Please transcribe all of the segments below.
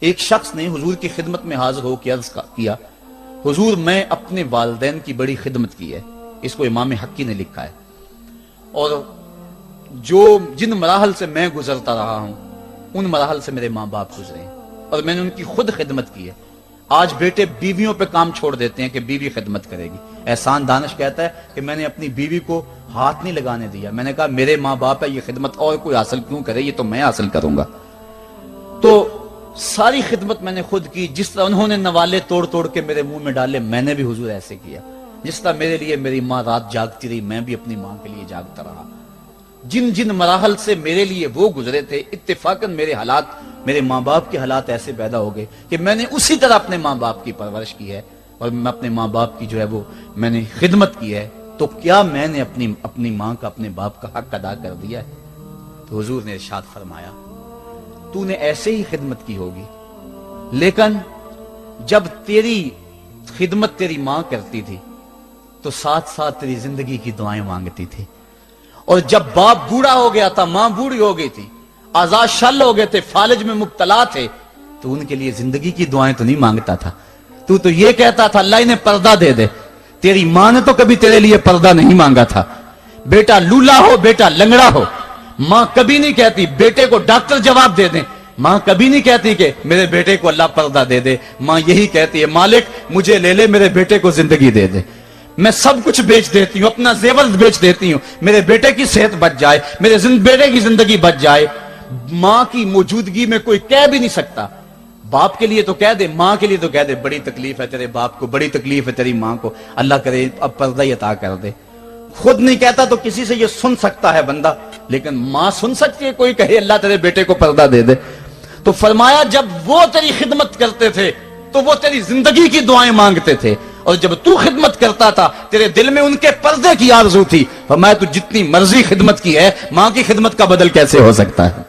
ایک شخص نے حضور کی خدمت میں حاضر ہو کے عرض کیا، حضور میں اپنے والدین کی بڑی خدمت کی ہے. اس کو امام حقی نے لکھا ہے. اور جن مراحل سے میں گزرتا رہا ہوں ان مراحل سے میرے ماں باپ گزرے ہیں اور میں نے ان کی خود خدمت کی ہے. آج بیٹے بیویوں پہ کام چھوڑ دیتے ہیں کہ بیوی خدمت کرے گی. احسان دانش کہتا ہے کہ میں نے اپنی بیوی کو ہاتھ نہیں لگانے دیا. میں نے کہا میرے ماں باپ ہے، یہ خدمت اور کوئی حاصل کیوں کرے، یہ تو میں حاصل کروں گا. تو ساری خدمت میں نے خود کی. جس طرح انہوں نے نوالے توڑ توڑ کے میرے منہ میں ڈالے، میں نے بھی حضور ایسے کیا. جس طرح میرے لیے میری ماں رات جاگتی رہی، میں بھی اپنی ماں کے لیے جاگتا رہا. جن مراحل سے میرے لیے وہ گزرے تھے، اتفاقاً میرے حالات، میرے ماں باپ کے حالات ایسے پیدا ہو گئے کہ میں نے اسی طرح اپنے ماں باپ کی پرورش کی ہے اور میں اپنے ماں باپ کی جو ہے وہ میں نے خدمت کی ہے. تو کیا میں نے اپنی ماں کا، اپنے باپ کا حق ادا کر دیا ہے؟ تو حضور نے ارشاد فرمایا، تو نے ایسے ہی خدمت کی ہوگی، لیکن جب تیری خدمت تیری ماں کرتی تھی تو ساتھ ساتھ تیری زندگی کی دعائیں مانگتی تھی. اور جب باپ بوڑھا ہو گیا تھا، ماں بوڑھی ہو گئی تھی، آزاد شل ہو گئے تھے، فالج میں مبتلا تھے، تو ان کے لیے زندگی کی دعائیں تو نہیں مانگتا تھا. تو یہ کہتا تھا اللہ انہیں پردہ دے دے. تیری ماں نے تو کبھی تیرے لیے پردہ نہیں مانگا تھا. بیٹا لولا ہو، بیٹا لنگڑا ہو، ماں کبھی نہیں کہتی بیٹے کو ڈاکٹر جواب دے دیں. ماں کبھی نہیں کہتی کہ میرے بیٹے کو اللہ پردہ دے دے. ماں یہی کہتی ہے مالک مجھے لے لے، میرے بیٹے کو زندگی دے دے. میں سب کچھ بیچ دیتی ہوں، اپنا زیور بیچ دیتی ہوں، میرے بیٹے کی صحت بچ جائے، میرے بیٹے کی زندگی بچ جائے. ماں کی موجودگی میں کوئی کہہ بھی نہیں سکتا. باپ کے لیے تو کہہ دے، ماں کے لیے تو کہہ دے بڑی تکلیف ہے تیرے باپ کو، بڑی تکلیف ہے تیری ماں کو، اللہ کرے اب پردہ ہی عطا کر دے. خود نہیں کہتا تو کسی سے یہ سن سکتا ہے بندہ، لیکن ماں سن سکتی ہے کوئی کہے اللہ تیرے بیٹے کو پردہ دے دے. تو فرمایا جب وہ تیری خدمت کرتے تھے تو وہ تیری زندگی کی دعائیں مانگتے تھے، اور جب تو خدمت کرتا تھا تیرے دل میں ان کے پردے کی آرزو تھی. فرمایا تو جتنی مرضی خدمت کی ہے، ماں کی خدمت کا بدل کیسے ہو سکتا ہے؟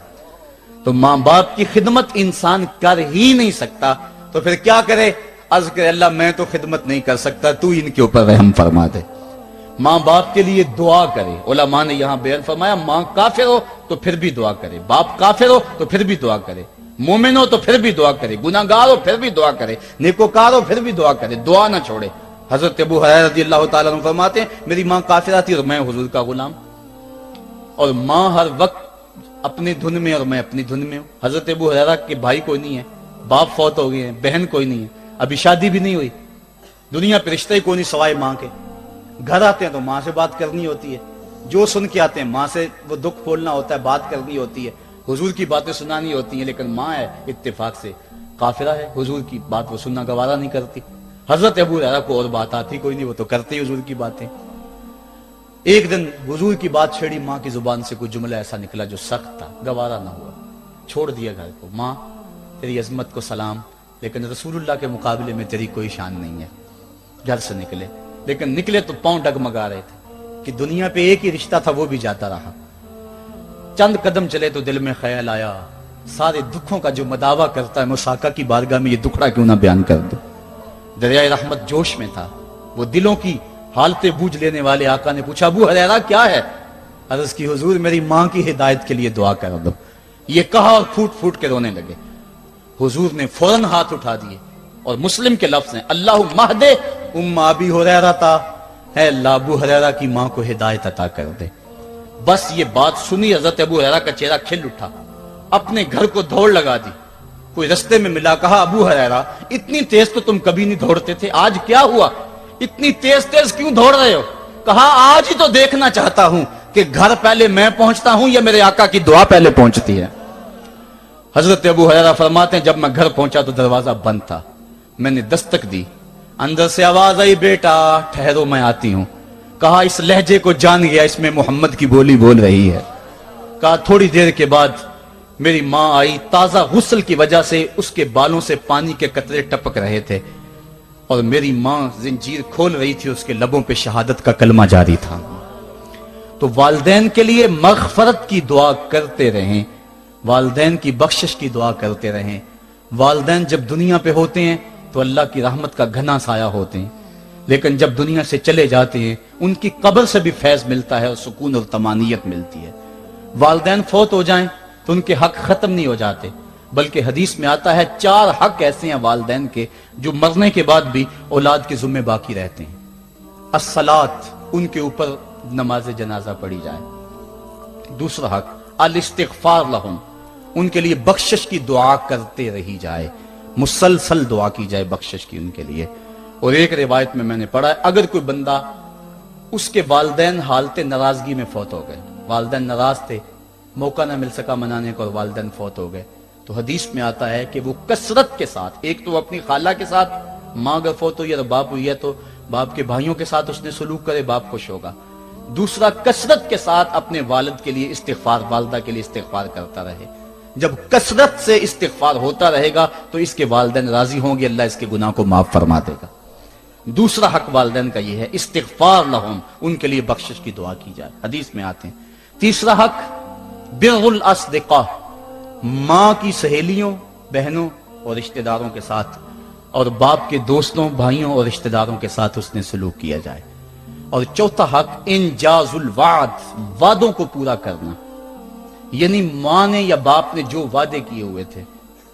تو ماں باپ کی خدمت انسان کر ہی نہیں سکتا تو پھر کیا کرے؟ عرض کرے اللہ میں تو خدمت نہیں کر سکتا، تو ان کے اوپر رحم فرما دے. ماں باپ کے لیے دعا کرے. علماء نے یہاں بیان فرمایا ماں کافر ہو تو پھر بھی دعا کرے، باپ کافر ہو تو پھر بھی دعا کرے، مومن ہو تو پھر بھی دعا کرے، گناہگار ہو پھر بھی دعا کرے، نیکوکار ہو پھر بھی دعا کرے، دعا نہ چھوڑے. حضرت ابو ہریرہ رضی اللہ تعالیٰ عنہ فرماتے ہیں میری ماں کافرہ تھی اور میں حضور کا غلام، اور ماں ہر وقت اپنی دھن میں اور میں اپنی دھن میں ہوں. حضرت ابو ہریرہ کے بھائی کوئی نہیں ہے، باپ فوت ہو گئے ہیں، بہن کوئی نہیں ہے، ابھی شادی بھی نہیں ہوئی، دنیا پہ رشتے کوئی نہیں سوائے ماں کے. گھر آتے ہیں تو ماں سے بات کرنی ہوتی ہے، جو سن کے آتے ہیں ماں سے وہ دکھ کھولنا ہوتا ہے، بات کرنی ہوتی ہے، حضور کی باتیں سنانی ہوتی ہیں. لیکن ماں ہے اتفاق سے کافرہ ہے، حضور کی بات وہ سننا گوارا نہیں کرتی. حضرت ابو ہریرہ کو اور بات آتی کوئی نہیں، وہ تو کرتے ہی حضور کی باتیں. ایک دن حضور کی بات چھیڑی، ماں کی زبان سے کوئی جملہ ایسا نکلا جو سخت تھا، گوارا نہ ہوا، چھوڑ دیا گھر کو. ماں تیری عظمت کو سلام، لیکن رسول اللہ کے مقابلے میں تیری کوئی شان نہیں ہے. گھر سے نکلے، لیکن نکلے تو پاؤں ڈگمگا رہے تھے کہ دنیا پہ ایک ہی رشتہ تھا وہ بھی جاتا رہا. چند قدم چلے تو دل میں خیال آیا سارے دکھوں کا جو مداوا کرتا ہے میں آقا کی بارگاہ میں یہ دکھڑا کیوں نہ بیان کر دوں. دریائے رحمت جوش میں تھا، وہ دلوں کی حالتیں بوجھ لینے والے آقا نے پوچھا ابو ہریرہ کیا ہے؟ عرض کی حضور میری ماں کی ہدایت کے لیے دعا کر دو. یہ کہا اور پھوٹ پھوٹ کے رونے لگے. حضور نے فوراً ہاتھ اٹھا دیے اور مسلم کے لفظ ہیں اللہ مہد ام ابی ہریرہ تا، اے اللہ ابو ہریرہ کی ماں کو ہدایت عطا کر دے. بس یہ بات سنی حضرت ابو ہریرہ کا چہرہ کھل اٹھا، اپنے گھر کو دوڑ لگا دی. کوئی رستے میں ملا، کہا ابو ہریرہ اتنی تیز تو تم کبھی نہیں دوڑتے تھے، آج کیا ہوا؟ اتنی تیز تیز کیوں دوڑ رہے ہو؟ کہا آج ہی تو دیکھنا چاہتا ہوں کہ گھر پہلے میں پہنچتا ہوں یا میرے آقا کی دعا پہلے پہنچتی ہے. حضرت ابو ہریرہ فرماتے ہیں جب میں گھر پہنچا تو دروازہ بند تھا. میں نے دستک دی، اندر سے آواز آئی بیٹا ٹھہرو میں آتی ہوں. کہا اس لہجے کو جان گیا، اس میں محمد کی بولی بول رہی ہے. کہا تھوڑی دیر کے بعد میری ماں آئی، تازہ غسل کی وجہ سے اس کے بالوں سے پانی کے قطرے ٹپک رہے تھے اور میری ماں زنجیر کھول رہی تھی، اس کے لبوں پہ شہادت کا کلمہ جاری تھا. تو والدین کے لیے مغفرت کی دعا کرتے رہیں، والدین کی بخشش کی دعا کرتے رہیں. والدین جب دنیا پہ ہوتے ہیں تو اللہ کی رحمت کا گھنا سایہ ہوتے ہیں، لیکن جب دنیا سے چلے جاتے ہیں ان کی قبر سے بھی فیض ملتا ہے اور سکون اور طمانینت ملتی ہے. والدین فوت ہو جائیں تو ان کے حق ختم نہیں ہو جاتے. بلکہ حدیث میں آتا ہے 4 حق ایسے ہیں والدین کے جو مرنے کے بعد بھی اولاد کے ذمہ باقی رہتے ہیں۔ الصلاۃ، ان کے اوپر نماز جنازہ پڑھی جائے۔ دوسرا حق الاستغفار لہم، ان کے لیے بخشش کی دعا کرتے رہی جائے، مسلسل دعا کی جائے بخشش کی ان کے لیے۔ اور ایک روایت میں نے پڑھا ہے اگر کوئی بندہ اس کے والدین حالت ناراضگی میں فوت ہو گئے، والدین ناراض تھے، موقع نہ مل سکا منانے کو اور والدین فوت ہو گئے، تو حدیث میں آتا ہے کہ وہ کثرت کے ساتھ، ایک تو اپنی خالہ کے ساتھ، ماں اگر فوت ہوئی ہے تو باپ ہوئی ہے تو باپ کے بھائیوں کے ساتھ اس نے سلوک کرے، باپ خوش ہوگا۔ دوسرا کثرت کے ساتھ اپنے والد کے لیے استغفار، والدہ کے لیے استغفار کرتا رہے۔ جب کثرت سے استغفار ہوتا رہے گا تو اس کے والدین راضی ہوں گے، اللہ اس کے گناہ کو معاف فرما دے گا۔ دوسرا حق والدین کا یہ ہے استغفار لہم، ان کے لیے بخشش کی دعا کی جائے، حدیث میں آتے ہیں۔ تیسرا حق بر الاصدقاء، ماں کی سہیلیوں، بہنوں اور رشتہ داروں کے ساتھ، اور باپ کے دوستوں، بھائیوں اور رشتہ داروں کے ساتھ اس نے سلوک کیا جائے۔ اور چوتھا حق انجاز الوعد، وعدوں کو پورا کرنا، یعنی ماں نے یا باپ نے جو وعدے کیے ہوئے تھے،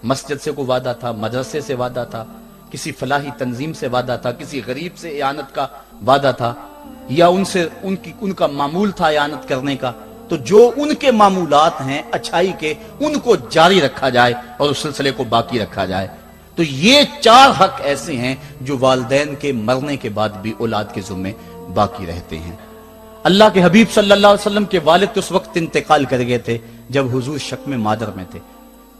مسجد سے کوئی وعدہ تھا، مدرسے سے وعدہ تھا، کسی فلاحی تنظیم سے وعدہ تھا، کسی غریب سے اعانت کا وعدہ تھا، یا ان کا معمول تھا اعانت کرنے کا، تو جو ان کے معمولات ہیں اچھائی کے، ان کو جاری رکھا جائے اور اس سلسلے کو باقی رکھا جائے۔ تو یہ 4 حق ایسے ہیں جو والدین کے مرنے کے بعد بھی اولاد کے ذمہ باقی رہتے ہیں۔ اللہ کے حبیب صلی اللہ علیہ وسلم کے والد اس وقت انتقال کر گئے تھے جب حضور شکم مادر میں تھے،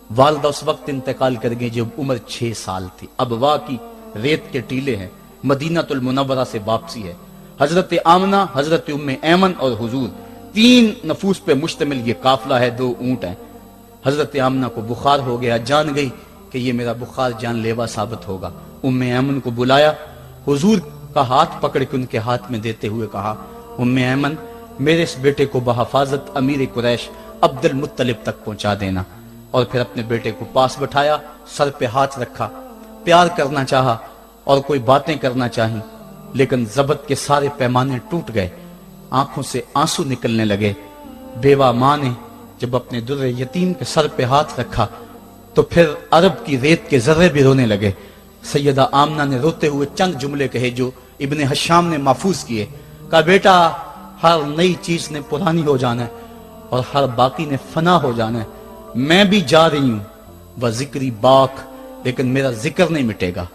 والدہ اس وقت انتقال کر گئی جب عمر 6 سال تھی۔ ابوا کی ریت کے ٹیلے ہیں، مدینہ المنورہ سے واپسی ہے، حضرت آمنہ، حضرت ام ایمن اور حضور، 3 نفوس پہ مشتمل یہ قافلہ ہے، 2 اونٹ ہیں۔ حضرت آمنہ کو بخار ہو گیا، جان گئی کہ یہ میرا بخار جان لیوا ثابت ہوگا، ام ایمن کو بلایا، حضور کا ہاتھ پکڑ کے ان کے ہاتھ میں دیتے ہوئے کہا ام ایمن میرے اس بیٹے کو بحفاظت امیر قریش عبد المطلب تک پہنچا دینا۔ اور پھر اپنے بیٹے کو پاس بٹھایا، سر پہ ہاتھ رکھا، پیار کرنا چاہا اور کوئی باتیں کرنا چاہیں، لیکن ضبط کے سارے پیمانے ٹوٹ گئے، آنکھوں سے آنسو نکلنے لگے۔ بیوہ ماں نے جب اپنے در یتیم کے سر پہ ہاتھ رکھا تو پھر عرب کی ریت کے ذرے بھی رونے لگے۔ سیدہ آمنہ نے روتے ہوئے چند جملے کہے جو ابن حشام نے محفوظ کیے، کہا بیٹا ہر نئی چیز نے پرانی ہو جانا ہے اور ہر باقی نے فنا ہو جانا ہے، میں بھی جا رہی ہوں، وہ ذکری باق، لیکن میرا ذکر نہیں مٹے گا،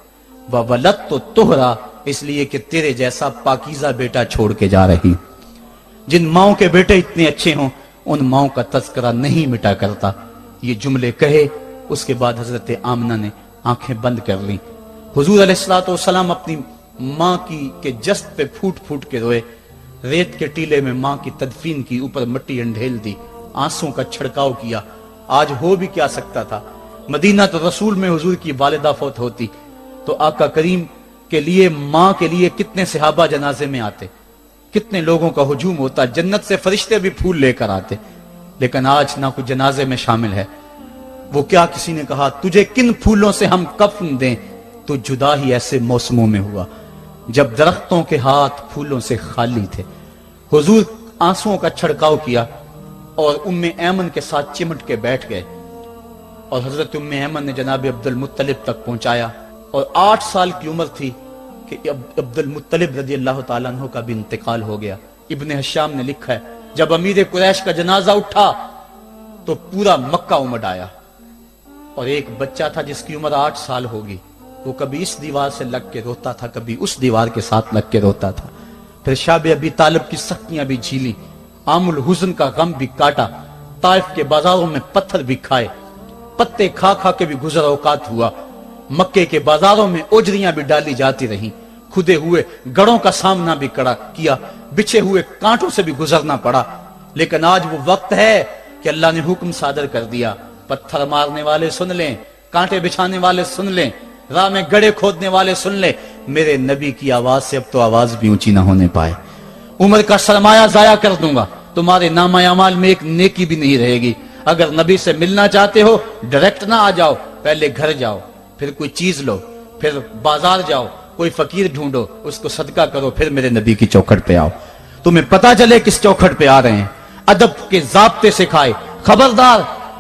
وہ ولد تو تہرا، اس لیے کہ تیرے جیسا پاکیزہ بیٹا چھوڑ کے جا رہی۔ جن ماؤں کے بیٹے اتنے اچھے ہوں ان ماؤں کا تذکرہ نہیں مٹا کرتا۔ یہ جملے کہے اس کے بعد حضرت آمنہ نے آنکھیں بند کر لیں۔ حضور علیہ الصلوۃ والسلام اپنی ماں کے جسد پہ پھوٹ پھوٹ کے روئے، ریت کے ٹیلے میں ماں کی تدفین کی، اوپر مٹی انڈھیل دی، آنسوں کا چھڑکاؤ کیا۔ آج ہو بھی کیا سکتا تھا، مدینہ تو رسول میں حضور کی والدہ فوت ہوتی تو آقا کریم کے لیے، ماں کے لیے کتنے صحابہ جنازے میں آتے، کتنے لوگوں کا ہجوم ہوتا، جنت سے فرشتے بھی پھول لے کر آتے، لیکن آج نہ کوئی جنازے میں شامل ہے۔ وہ کیا کسی نے کہا تجھے کن پھولوں سے ہم کفن دیں، تو جدا ہی ایسے موسموں میں ہوا جب درختوں کے ہاتھ پھولوں سے خالی تھے۔ حضور آنسوؤں کا چھڑکاؤ کیا اور ام ایمن کے ساتھ چمٹ کے بیٹھ گئے، اور حضرت ام ایمن نے جناب عبد المطلب تک پہنچایا، اور 8 سال کی عمر تھی کہ عبد المطلب رضی اللہ تعالیٰ عنہ کا بھی انتقال ہو گیا۔ ابن حشام نے لکھا ہے جب امیر قریش کا جنازہ اٹھا تو پورا مکہ امڈ آیا، اور ایک بچہ تھا جس کی عمر 8 سال ہوگی، وہ کبھی اس دیوار سے لگ کے روتا تھا، کبھی اس دیوار کے ساتھ لگ کے روتا تھا۔ پھر شاب ابی طالب کی سختیاں بھی جھیلی، عام الحزن کا غم بھی کاٹا، طائف کے بازاروں میں پتھر بھی کھائے، پتے کھا کھا کے بھی گزر اوقات ہوا، مکے کے بازاروں میں اوجریاں بھی ڈالی جاتی رہیں، کھدے ہوئے گڑوں کا سامنا بھی کیا، بچھے ہوئے کانٹوں سے بھی گزرنا پڑا۔ لیکن آج وہ وقت ہے کہ اللہ نے حکم صادر کر دیا، پتھر مارنے والے سن لیں، کانٹے بچھانے والے سن لیں، راہ میں گڑے کھودنے والے سن لیں، میرے نبی کی آواز سے اب تو آواز بھی اونچی نہ ہونے پائے۔ عمر کا سرمایہ ضائع کر دوں گا، تمہارے نامہ اعمال میں ایک نیکی بھی نہیں رہے گی۔ اگر نبی سے ملنا چاہتے ہو ڈائریکٹ نہ آ جاؤ، پہلے گھر جاؤ، پھر کوئی چیز لو، پھر بازار جاؤ، کوئی فقیر ڈھونڈو، اس کو صدقہ کرو، پھر میرے نبی کی چوکھٹ پہ آؤ، تمہیں پتا چلے کس چوکھٹ پہ آ رہے ہیں۔ ادب کے ضابطے سکھائے، خبردار